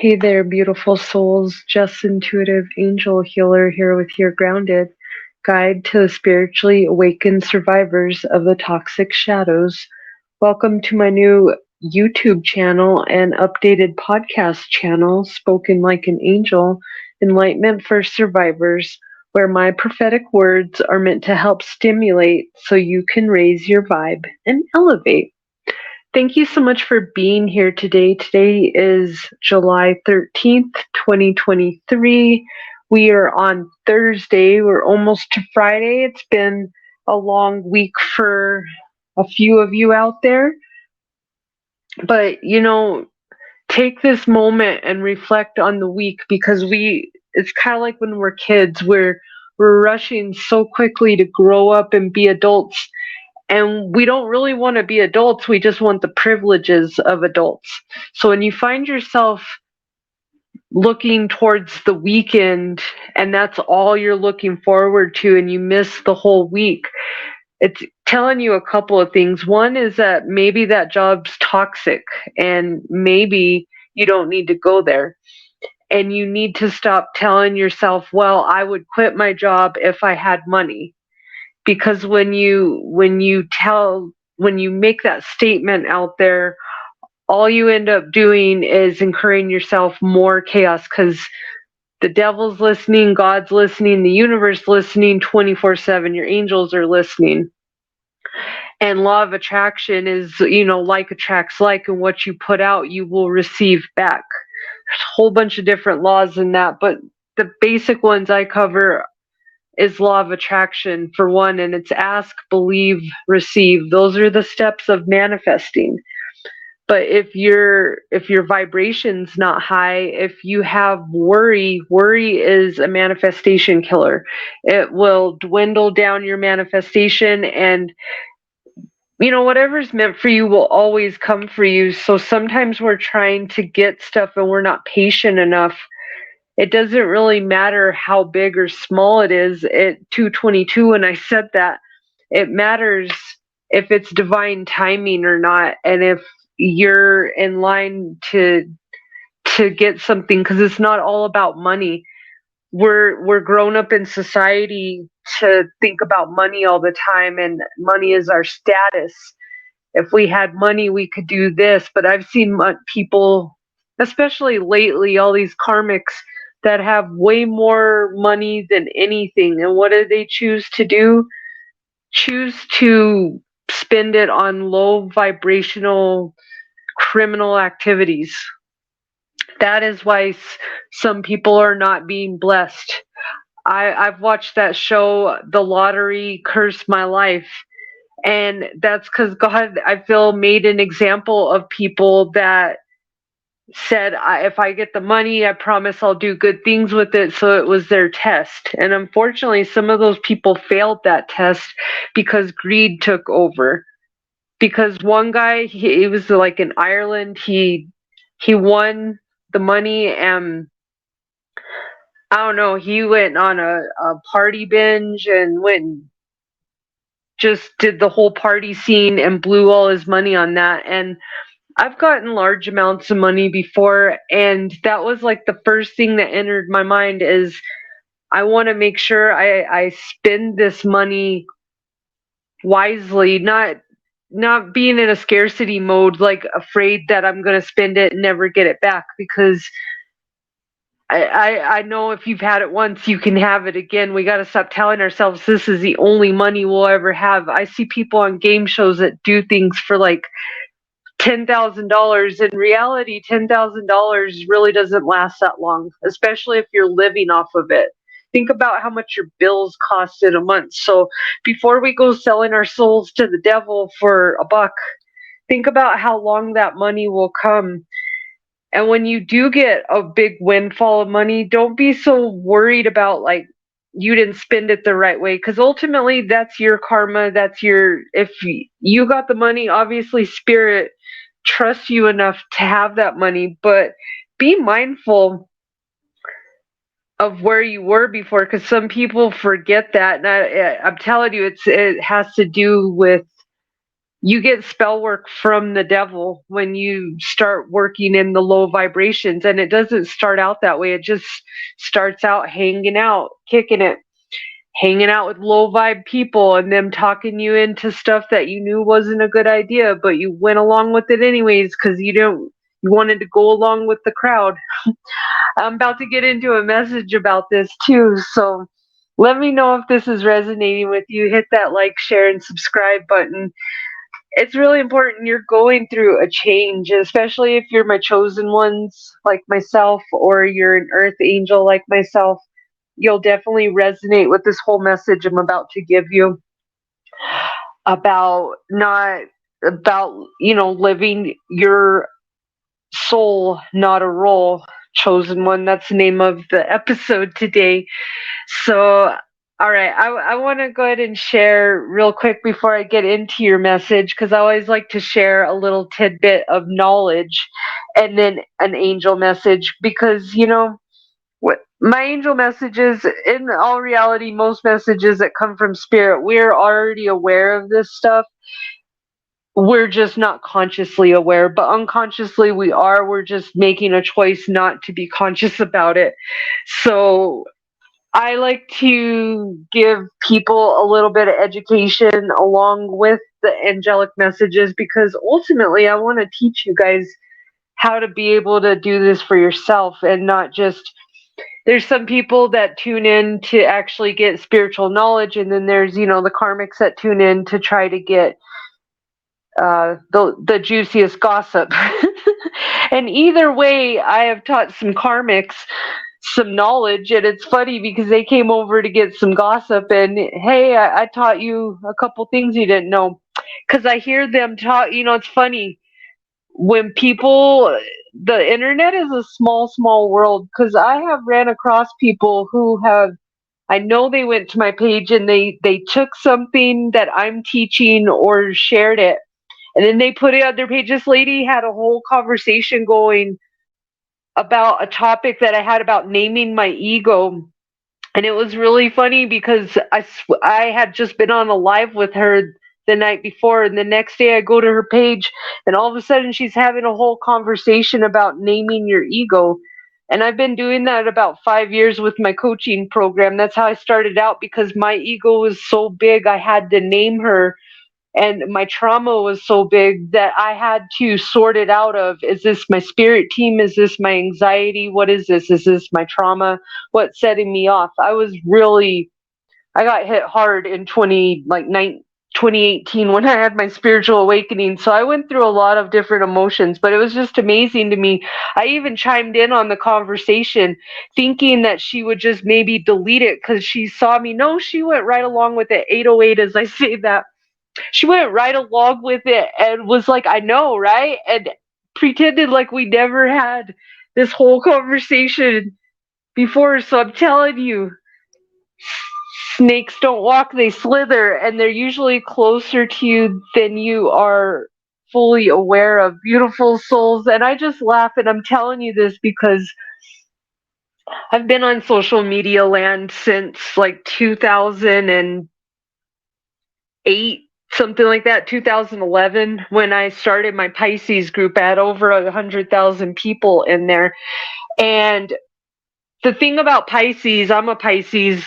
Hey there, beautiful souls. Just Intuitive Angel Healer here with your grounded guide to the spiritually awakened survivors of the toxic shadows. Welcome to my new YouTube channel and updated podcast channel, Spoken Like an Angel, Enlightenment for Survivors, where my prophetic words are meant to help stimulate so you can raise your vibe and elevate. Thank you so much for being here today. Today is July 13th, 2023. We are on Thursday. We're almost to Friday. It's been a long week for a few of you out there. But, take this moment and reflect on the week because it's kind of like when we're kids, we're rushing so quickly to grow up and be adults, and we don't really want to be adults. We just want the privileges of adults. So when you find yourself looking towards the weekend and that's all you're looking forward to and you miss the whole week, it's telling you a couple of things. One is that maybe that job's toxic and maybe you don't need to go there. And you need to stop telling yourself, well, I would quit my job if I had money. Because when you make that statement out there, all you end up doing is incurring yourself more chaos, because the devil's listening, God's listening, the universe listening 24/7. Your angels are listening. And law of attraction is, like attracts like, and what you put out, you will receive back. There's a whole bunch of different laws in that, but the basic ones I cover is law of attraction for one, and it's ask, believe, receive. Those are the steps of manifesting. But if your vibration's not high, if you have worry is a manifestation killer. It will dwindle down your manifestation, and whatever's meant for you will always come for you. So sometimes we're trying to get stuff and we're not patient enough. It doesn't really matter how big or small it is. At 222, when I said that, it matters if it's divine timing or not, and if you're in line to get something, because it's not all about money. We're grown up in society to think about money all the time, and money is our status. If we had money, we could do this. But I've seen people, especially lately, all these karmics that have way more money than anything. And what do they choose to do? Choose to spend it on low vibrational criminal activities. That is why some people are not being blessed. I've watched that show, The Lottery Cursed My Life. And that's because God, I feel, made an example of people that said, if I get the money, I promise I'll do good things with it. So it was their test. And unfortunately, some of those people failed that test because greed took over. Because one guy, he was like in Ireland, he won the money, and I don't know, he went on a party binge and went and just did the whole party scene and blew all his money on that. And I've gotten large amounts of money before, and that was like the first thing that entered my mind is I want to make sure I spend this money wisely, not being in a scarcity mode, like afraid that I'm going to spend it and never get it back, because I know if you've had it once, you can have it again. We got to stop telling ourselves this is the only money we'll ever have. I see people on game shows that do things for like $10,000. In reality, $10,000 really doesn't last that long, especially if you're living off of it. Think about how much your bills cost in a month. So before we go selling our souls to the devil for a buck, think about how long that money will come. And when you do get a big windfall of money, don't be so worried about like you didn't spend it the right way, because ultimately that's your karma. If you got the money, obviously spirit trusts you enough to have that money, but be mindful of where you were before, because some people forget that. And I'm telling you, it has to do with you get spell work from the devil when you start working in the low vibrations. And it doesn't start out that way. It just starts out hanging out, kicking it, hanging out with low vibe people and them talking you into stuff that you knew wasn't a good idea, but you went along with it anyways because you wanted to go along with the crowd. I'm about to get into a message about this too, so let me know if this is resonating with you. Hit that like, share, and subscribe button. It's really important. You're going through a change, especially if you're my chosen ones like myself or you're an earth angel like myself. You'll definitely resonate with this whole message I'm about to give you about not about living your soul, not a role. Chosen one, that's the name of the episode today. So all right, I want to go ahead and share real quick before I get into your message, because I always like to share a little tidbit of knowledge and then an angel message, because my angel messages, in all reality, most messages that come from spirit, we're already aware of this stuff. We're just not consciously aware, but unconsciously we are. We're just making a choice not to be conscious about it. So I like to give people a little bit of education along with the angelic messages, because ultimately I want to teach you guys how to be able to do this for yourself, and not just, there's some people that tune in to actually get spiritual knowledge, and then there's the karmics that tune in to try to get the juiciest gossip. And either way, I have taught some karmics some knowledge, and it's funny because they came over to get some gossip, and hey, I taught you a couple things you didn't know, because I hear them talk. It's funny when people, the internet is a small world, because I have ran across people who have, I know they went to my page and they took something that I'm teaching or shared it, and then they put it on their page. This lady had a whole conversation going about a topic that I had about naming my ego. And it was really funny because I had just been on a live with her the night before, and the next day I go to her page, and all of a sudden she's having a whole conversation about naming your ego. And I've been doing that about 5 years with my coaching program. That's how I started out, because my ego was so big I had to name her, and my trauma was so big that I had to sort it out of, is this my spirit team? Is this my anxiety? What is this? Is this my trauma? What's setting me off? I got hit hard in 2018 when I had my spiritual awakening. So I went through a lot of different emotions, but it was just amazing to me. I even chimed in on the conversation thinking that she would just maybe delete it because she saw me. No, she went right along with it. 808, as I say that. She went right along with it and was like, I know, right? And pretended like we never had this whole conversation before. So I'm telling you, snakes don't walk, they slither, and they're usually closer to you than you are fully aware of. Beautiful souls. And I just laugh, and I'm telling you this because I've been on social media land since like 2008, something like that, 2011, when I started my Pisces group. I had over 100,000 people in there. And the thing about Pisces, I'm a Pisces,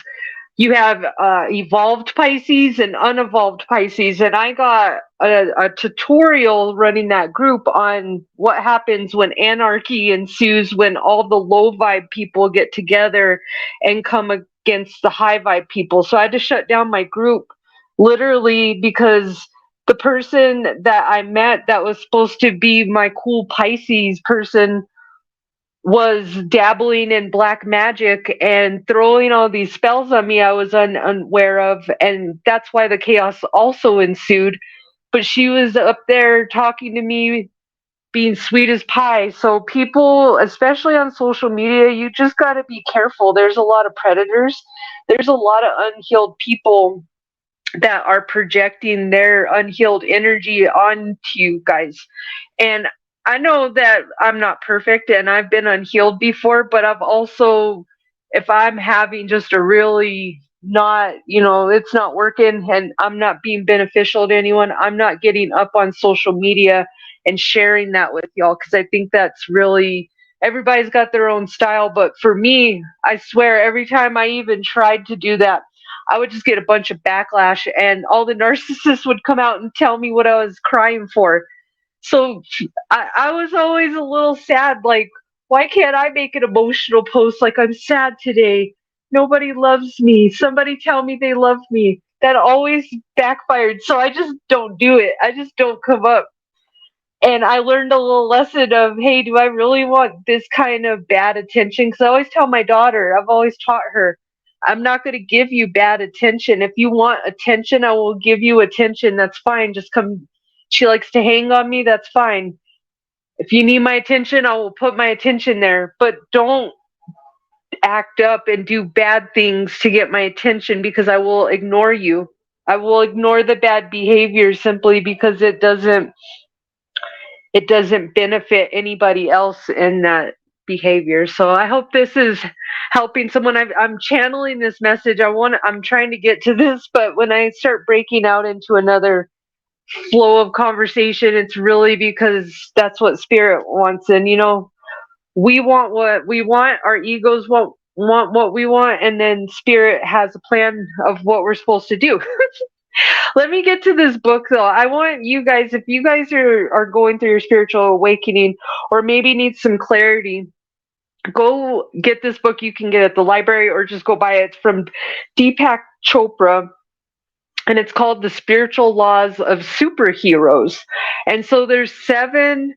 you have evolved Pisces and unevolved Pisces. And I got a tutorial running that group on what happens when anarchy ensues, when all the low vibe people get together and come against the high vibe people. So I had to shut down my group literally because the person that I met that was supposed to be my cool Pisces person was dabbling in black magic and throwing all these spells on me I was unaware of, and that's why the chaos also ensued. But she was up there talking to me, being sweet as pie. So people, especially on social media, you just got to be careful. There's a lot of predators. There's a lot of unhealed people that are projecting their unhealed energy onto you guys. And I know that I'm not perfect and I've been unhealed before, but I've also, if I'm having just a really not, it's not working and I'm not being beneficial to anyone, I'm not getting up on social media and sharing that with y'all, because I think that's really, everybody's got their own style. But for me, I swear, every time I even tried to do that, I would just get a bunch of backlash, and all the narcissists would come out and tell me what I was crying for. So I was always a little sad, like, why can't I make an emotional post like, I'm sad today? Nobody loves me. Somebody tell me they love me. That always backfired. So I just don't do it. I just don't come up. And I learned a little lesson of, hey, do I really want this kind of bad attention? Because I always tell my daughter, I've always taught her, I'm not going to give you bad attention. If you want attention, I will give you attention. That's fine. Just come. She likes to hang on me. That's fine. If you need my attention, I will put my attention there. But don't act up and do bad things to get my attention, because I will ignore you. I will ignore the bad behavior simply because it doesn't benefit anybody else in that behavior. So I hope this is helping someone. I'm channeling this message. I'm trying to get to this, but when I start breaking out into another flow of conversation, it's really because that's what spirit wants. And we want what we want, our egos want what we want, and then spirit has a plan of what we're supposed to do. Let me get to this book though. I want you guys, if you guys are going through your spiritual awakening or maybe need some clarity, go get this book. You can get it at the library or just go buy it. It's from Deepak Chopra, and it's called The Spiritual Laws of Superheroes. And so there's 7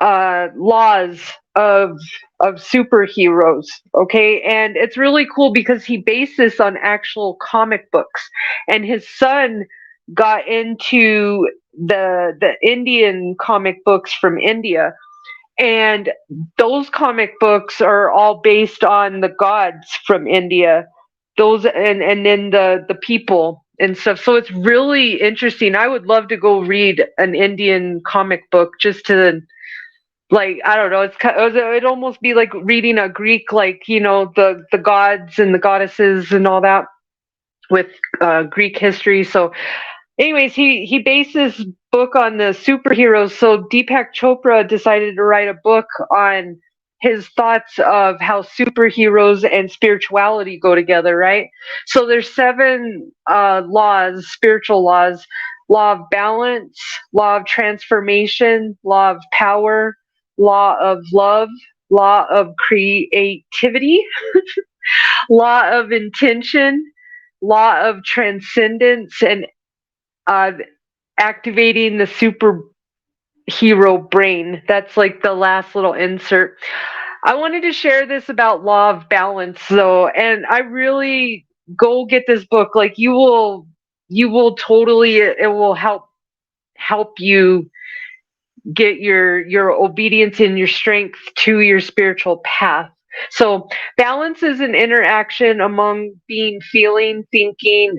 laws of superheroes. Okay, and it's really cool because he based this on actual comic books, and his son got into the Indian comic books from India, and those comic books are all based on the gods from India, those, and then the people and stuff. So it's really interesting. I would love to go read an Indian comic book just to, like, I don't know, it'd almost be like reading a Greek, like, the gods and the goddesses and all that with Greek history. So anyways, he based this book on the superheroes. So Deepak Chopra decided to write a book on his thoughts of how superheroes and spirituality go together, right? So there's 7 laws, spiritual laws: law of balance, law of transformation, law of power, law of love, law of creativity, law of intention, law of transcendence, and uh, activating the superhero brain. That's like the last little insert. I wanted to share this about law of balance though, and I really, go get this book. Like, you will totally, it will help you get your obedience and your strength to your spiritual path. So balance is an interaction among feeling, thinking,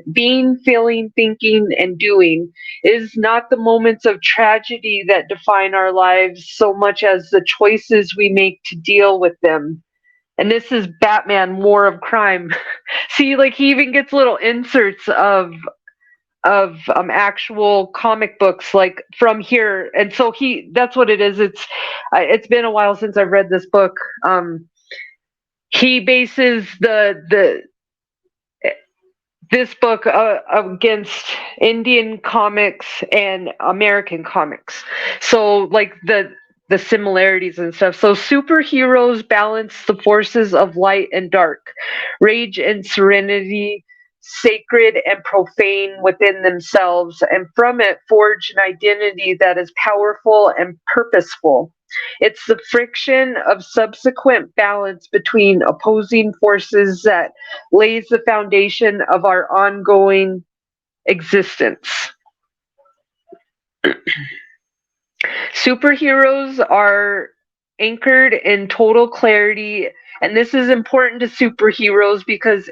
and doing. It is not the moments of tragedy that define our lives so much as the choices we make to deal with them. And this is Batman, War of Crime. See, like, he even gets little inserts of actual comic books, like, from here. And so that's what it is. It's been a while since I've read this book. He bases this book against Indian comics and American comics. So, like, the similarities and stuff. So superheroes balance the forces of light and dark, rage and serenity, sacred and profane within themselves, and from it forge an identity that is powerful and purposeful. It's the friction of subsequent balance between opposing forces that lays the foundation of our ongoing existence. Superheroes are anchored in total clarity, and this is important to superheroes because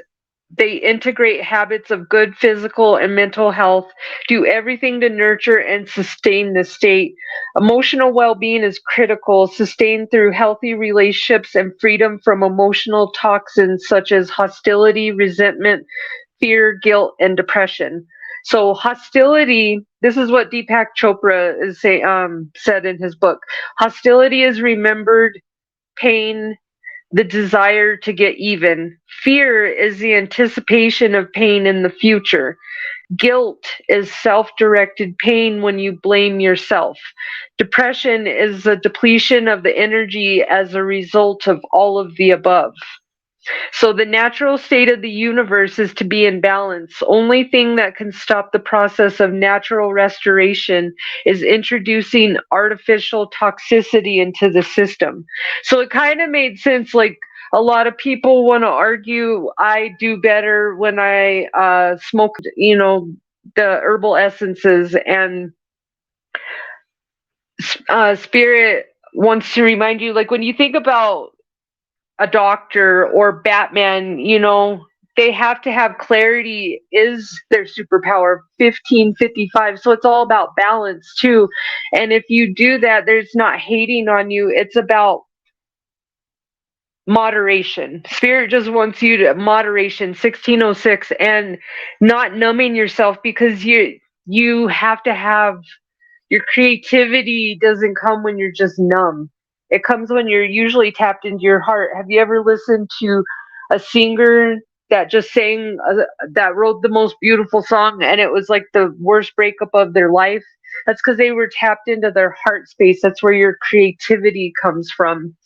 They integrate habits of good physical and mental health, do everything to nurture and sustain the state. Emotional well being is critical, sustained through healthy relationships and freedom from emotional toxins such as hostility, resentment, fear, guilt, and depression. So, hostility, this is what Deepak Chopra said in his book. Hostility is remembered pain, the desire to get even. Fear is the anticipation of pain in the future. Guilt is self directed pain when you blame yourself. Depression is the depletion of the energy as a result of all of the above. So the natural state of the universe is to be in balance. Only thing that can stop the process of natural restoration is introducing artificial toxicity into the system. So it kind of made sense. Like a lot of people want to argue, I do better when I smoke, the herbal essences, and spirit wants to remind you, like when you think about a doctor or Batman, they have to have clarity is their superpower 1555. So it's all about balance too. And if you do that, there's not hating on you. It's about moderation. Spirit just wants you to moderation 1606 and not numbing yourself because you have to have your creativity doesn't come when you're just numb. It comes when you're usually tapped into your heart. Have you ever listened to a singer that just sang, that wrote the most beautiful song, and it was like the worst breakup of their life? That's because they were tapped into their heart space. That's where your creativity comes from.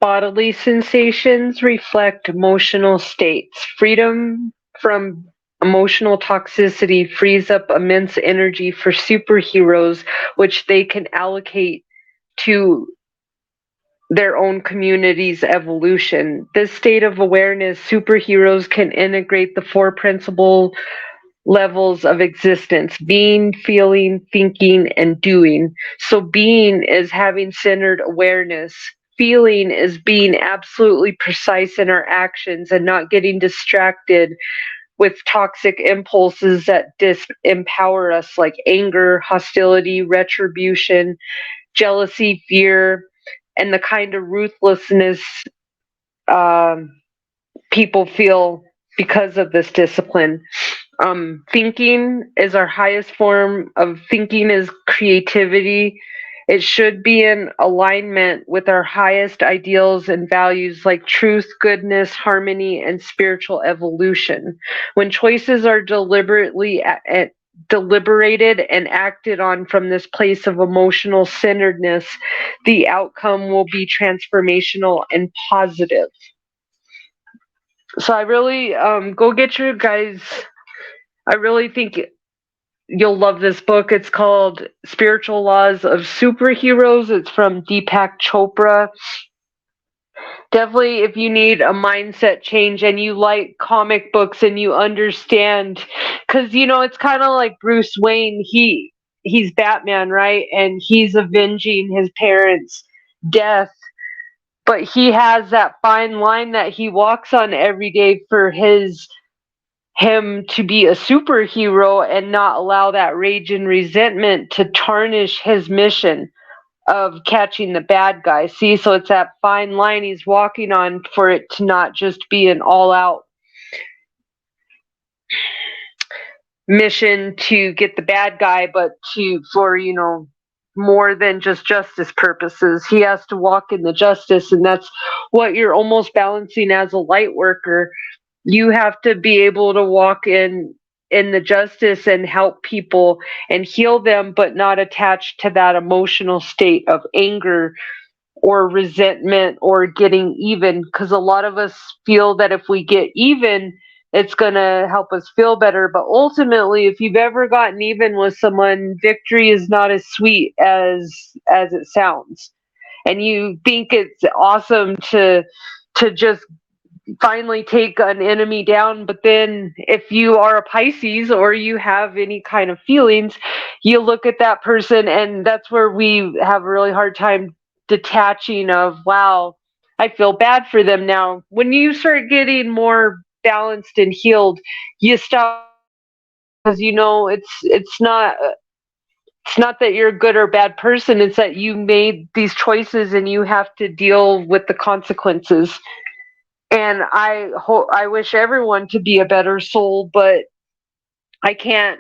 Bodily sensations reflect emotional states. Freedom from emotional toxicity frees up immense energy for superheroes, which they can allocate to their own community's evolution. This state of awareness, superheroes can integrate the four principal levels of existence: being, feeling, thinking, and doing. So, being is having centered awareness. Feeling is being absolutely precise in our actions and not getting distracted with toxic impulses that disempower us, like anger, hostility, retribution, jealousy, fear, and the kind of ruthlessness um, people feel because of this discipline. Thinking is our highest form of thinking is creativity. It should be in alignment with our highest ideals and values like truth, goodness, harmony, and spiritual evolution. When choices are deliberated and acted on from this place of emotional centeredness, the outcome will be transformational and positive. So I really go get your guys. I really think you'll love this book. It's called Spiritual Laws of Superheroes. It's from Deepak Chopra. Definitely, if you need a mindset change and you like comic books and you understand, because it's kind of like Bruce Wayne. He's Batman, right? And he's avenging his parents' death, but he has that fine line that he walks on every day for him to be a superhero and not allow that rage and resentment to tarnish his mission of catching the bad guy. See, so it's that fine line he's walking on for it to not just be an all out mission to get the bad guy, but for more than just justice purposes. He has to walk in the justice, and that's what you're almost balancing as a light worker. You have to be able to walk in the justice and help people and heal them, but not attached to that emotional state of anger or resentment or getting even, because a lot of us feel that if we get even, it's going to help us feel better. But ultimately, if you've ever gotten even with someone, victory is not as sweet as it sounds. And you think it's awesome to just finally take an enemy down, but then if you are a Pisces or you have any kind of feelings, you look at that person, and that's where we have a really hard time detaching of, wow, I feel bad for them now. When you start getting more balanced and healed, you stop, because it's not that you're a good or bad person, it's that you made these choices and you have to deal with the consequences. And I wish everyone to be a better soul, but I can't.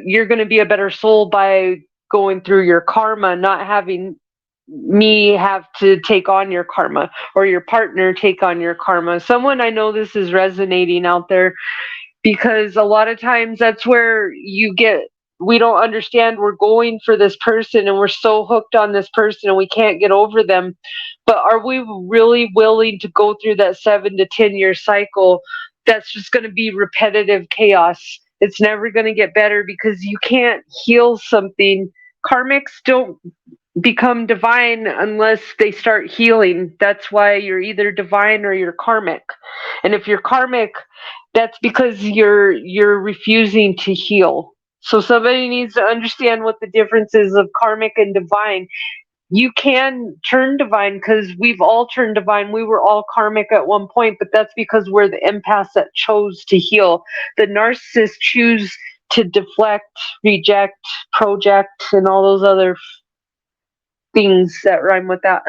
You're going to be a better soul by going through your karma, not having me have to take on your karma or your partner take on your karma. Someone, I know this is resonating out there, because a lot of times that's where we don't understand, we're going for this person and we're so hooked on this person and we can't get over them. But are we really willing to go through that 7 to 10 year cycle that's just going to be repetitive chaos? It's never going to get better, because you can't heal something. Karmics don't become divine unless they start healing. That's why you're either divine or you're karmic. And if you're karmic, that's because you're refusing to heal. So somebody needs to understand what the difference is of karmic and divine. You can turn divine, because we've all turned divine. We were all karmic at one point, but that's because we're the empaths that chose to heal. The narcissists choose to deflect, reject, project, and all those other things that rhyme with that.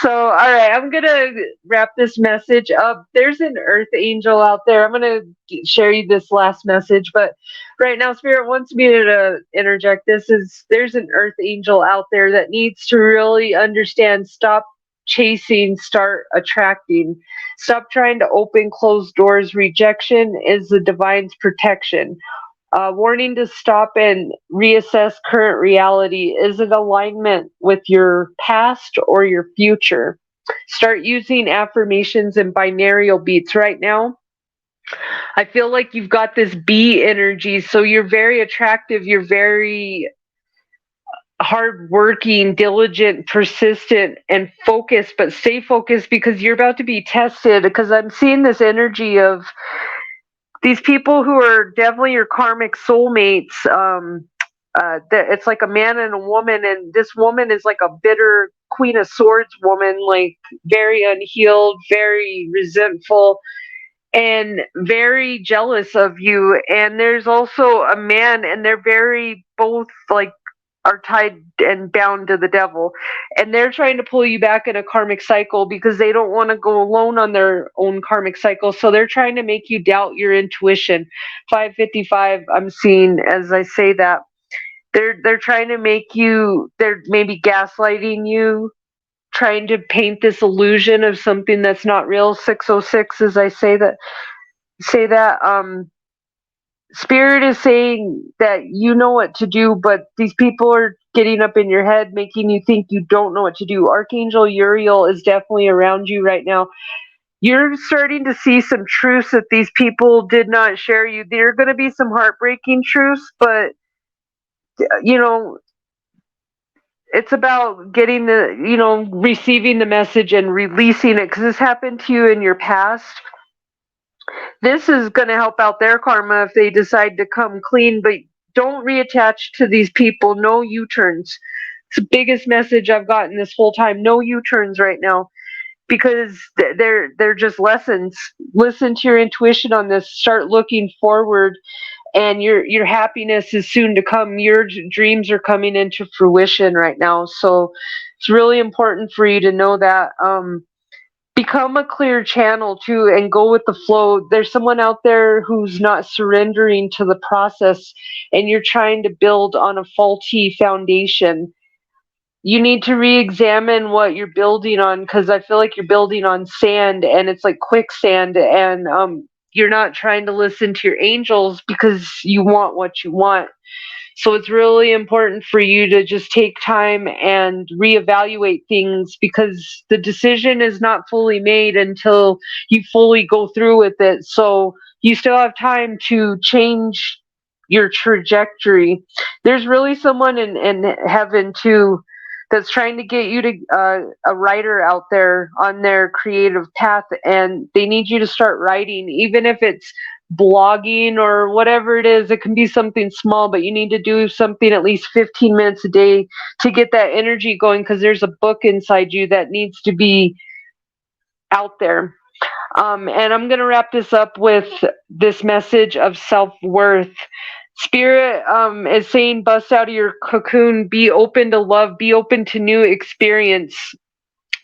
So, all right, I'm going to wrap this message up. There's an earth angel out there. I'm going to share you this last message, but right now, Spirit wants me to interject. There's an earth angel out there that needs to really understand, stop chasing, start attracting. Stop trying to open closed doors. Rejection is the divine's protection. Warning to stop and reassess current reality. Is it alignment with your past or your future? Start using affirmations and binaural beats right now. I feel like you've got this bee energy, so you're very attractive, you're very hardworking, diligent, persistent, and focused, but stay focused, because you're about to be tested. Because I'm seeing this energy of these people who are definitely your karmic soulmates. It's like a man and a woman, and this woman is like a bitter Queen of Swords woman, like very unhealed, very resentful, and very jealous of you. And there's also a man, and they're very both like are tied and bound to the devil, and they're trying to pull you back in a karmic cycle because they don't want to go alone on their own karmic cycle. So they're trying to make you doubt your intuition. 555, I'm seeing as I say that. They're trying to make you, they're maybe gaslighting you, trying to paint this illusion of something that's not real. 606, as I say that Spirit is saying that you know what to do, but these people are getting up in your head, making you think you don't know what to do. Archangel Uriel is definitely around you right now. You're starting to see some truths that these people did not share you. There are going to be some heartbreaking truths, but you know, it's about getting receiving the message and releasing it, because this happened to you in your past. This is going to help out their karma if they decide to come clean, but don't reattach to these people. No U-turns. It's the biggest message I've gotten this whole time. No U-turns right now, because they're just lessons. Listen to your intuition on this. Start looking forward, and your happiness is soon to come. Your dreams are coming into fruition right now. So it's really important for you to know that. Become a clear channel too, and go with the flow. There's someone out there who's not surrendering to the process, and you're trying to build on a faulty foundation. You need to re-examine what you're building on, because I feel like you're building on sand, and it's like quicksand, and you're not trying to listen to your angels because you want what you want. So it's really important for you to just take time and reevaluate things, because the decision is not fully made until you fully go through with it. So you still have time to change your trajectory. There's really someone in heaven too that's trying to get you to a writer out there on their creative path, and they need you to start writing, even if it's blogging or whatever it is. It can be something small, but you need to do something at least 15 minutes a day to get that energy going, because there's a book inside you that needs to be out there. And I'm going to wrap this up with this message of self-worth. Spirit is saying, bust out of your cocoon, be open to love, be open to new experience.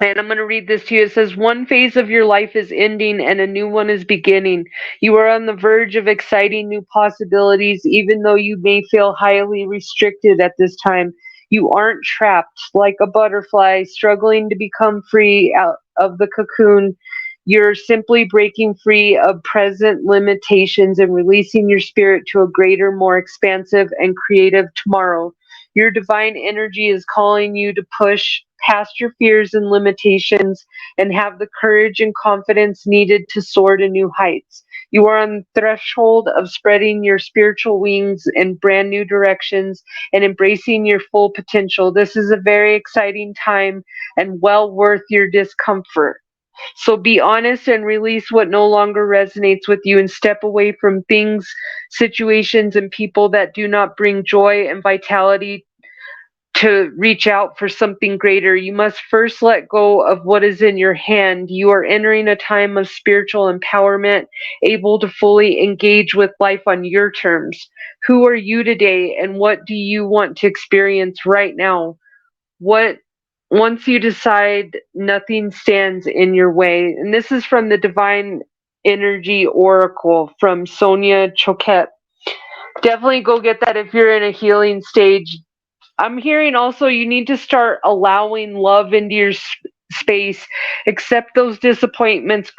And I'm going to read this to you. It says, one phase of your life is ending and a new one is beginning. You are on the verge of exciting new possibilities, even though you may feel highly restricted at this time. You aren't trapped like a butterfly struggling to become free out of the cocoon. You're simply breaking free of present limitations and releasing your spirit to a greater, more expansive, and creative tomorrow. Your divine energy is calling you to push past your fears and limitations and have the courage and confidence needed to soar to new heights. You are on the threshold of spreading your spiritual wings in brand new directions and embracing your full potential. This is a very exciting time and well worth your discomfort. So be honest and release what no longer resonates with you and step away from things, situations, and people that do not bring joy and vitality to reach out for something greater. You must first let go of what is in your hand. You are entering a time of spiritual empowerment, able to fully engage with life on your terms. Who are you today, and what do you want to experience right now? What Once you decide, nothing stands in your way. And this is from the Divine Energy Oracle from Sonia Choquette. Definitely go get that if you're in a healing stage. I'm hearing also you need to start allowing love into your space. Accept those disappointments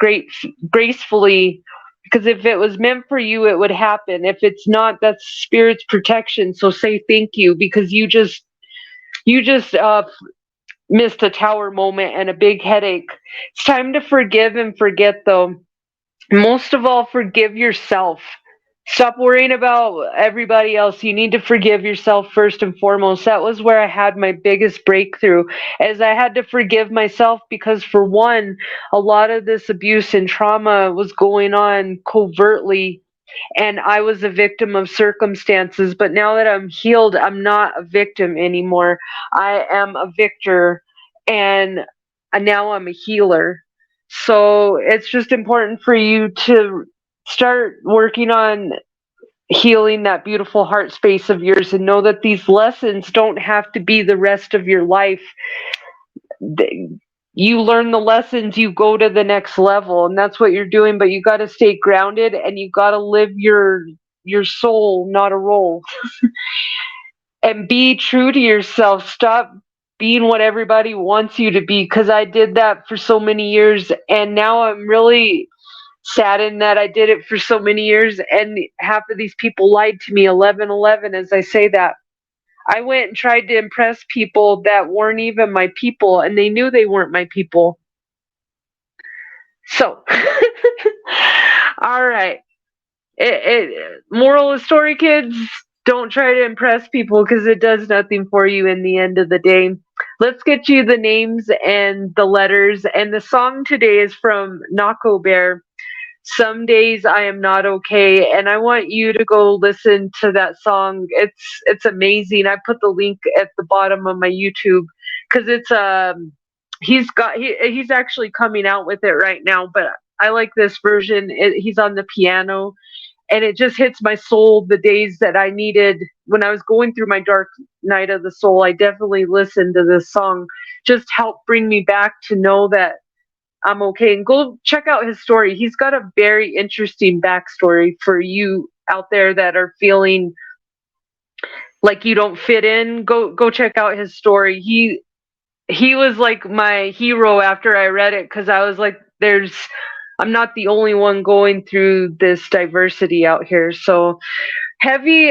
gracefully, because if it was meant for you, it would happen. If it's not, that's spirit's protection. So say thank you, because you just missed a tower moment and a big headache. It's time to forgive and forget, though. Most of all, forgive yourself. Stop worrying about everybody else. You need to forgive yourself first and foremost. That was where I had my biggest breakthrough, as I had to forgive myself because, for one, a lot of this abuse and trauma was going on covertly, and I was a victim of circumstances. But now that I'm healed, I'm not a victim anymore. I am a victor, and now I'm a healer. So it's just important for you to start working on healing that beautiful heart space of yours, and know that these lessons don't have to be the rest of your life. You learn the lessons, you go to the next level, and that's what you're doing. But you got to stay grounded, and you got to live your soul, not a role. And be true to yourself. Stop being what everybody wants you to be, because I did that for so many years, and now I'm really saddened that I did it for so many years, and half of these people lied to me. 11-11, as I say that. I went and tried to impress people that weren't even my people, and they knew they weren't my people. So, all right. Moral of the story, kids, don't try to impress people, because it does nothing for you in the end of the day. Let's get you the names and the letters. And the song today is from Nako Bear. Some Days I Am Not Okay, and I want you to go listen to that song. It's amazing. I put the link at the bottom of my YouTube, because he's actually coming out with it right now, but I like this version. He's on the piano, and it just hits my soul. The days that I needed, when I was going through my dark night of the soul, I definitely listened to this song. Just helped bring me back to know that I'm okay. And go check out his story. He's got a very interesting backstory for you out there that are feeling like you don't fit in. Go check out his story. He was like my hero after I read it, because I was like, I'm not the only one going through this diversity out here. So heavy